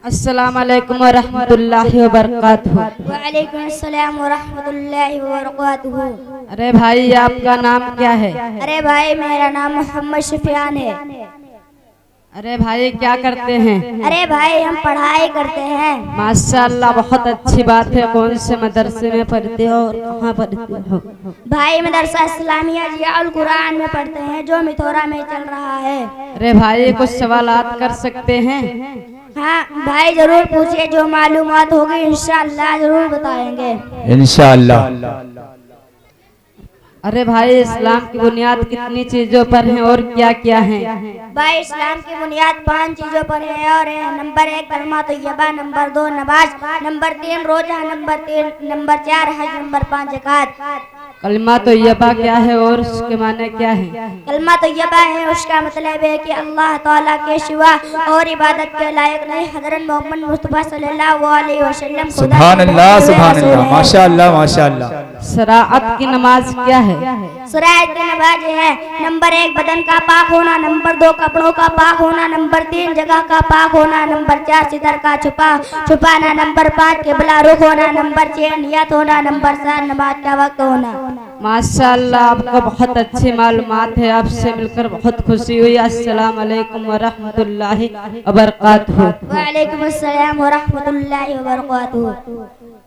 अस्सलाम वालेकुम व रहमतुल्लाहि व बरकातुहू। वालेकुम अस्सलाम व रहमतुल्लाहि व बरकातुहू। अरे भाई, आपका नाम क्या है? अरे भाई, मेरा नाम मोहम्मद शफियान है। अरे भाई, क्या करते हैं? अरे भाई, हम पढ़ाई करते हैं। माशाअल्लाह, बहुत अच्छी बात है। कौन से मदरसे में पढ़ते हो और कहाँ पढ़ते हो? भाई, मदरसा इस्लामिया जियाउल कुरान में पढ़ते हैं, जो मिथोरा में चल रहा है। अरे भाई, कुछ सवालात कर सकते हैं? हाँ भाई, जरूर पूछिए, जो मालूमात होगी इंशाअल्लाह जरूर बताएंगे। इंशाअल्लाह। अरे भाई, इस्लाम की बुनियाद कितनी चीजों पर है और क्या क्या है? भाई, इस्लाम की बुनियाद 5 चीजों पर है और नंबर 1 कलमा तैयबा, नंबर 2 नमाज, नंबर 3 रोजा, नंबर 4 हज, नंबर 5 ज़कात। कलमा तो यबा क्या है और उसके माने क्या है? कलमा तैयबा है, उसका मतलब है कि अल्लाह ताला के सिवा और इबादत के लायक नहीं, हज़रत मोहम्मद मुस्तफ़ा सल्लल्लाहु अलैहि वसल्लम सुभान अल्लाह, सुभान अल्लाह, माशाअल्लाह माशाअल्लाह। शराअत की नमाज क्या है? शराअत की नमाज है नंबर 1 बदन का पाक होना, नंबर 2 कपड़ों का पाक होना, नंबर 3 जगह का पाक होना, नंबर 4 सिदर का छुपाना, नंबर 5 किबला रुख होना, नंबर 6 नियत होना, नंबर 7 नमाज का वक्त होना। माशाअल्लाह, आपको बहुत अच्छी मालूमात है। आपसे मिलकर बहुत खुशी हुई। अस्सलाम वालेकुम व रहमतुल्लाहि व बरकातुहू। वालेकुम अस्सलाम व रहमतुल्लाहि व बरकातुहू।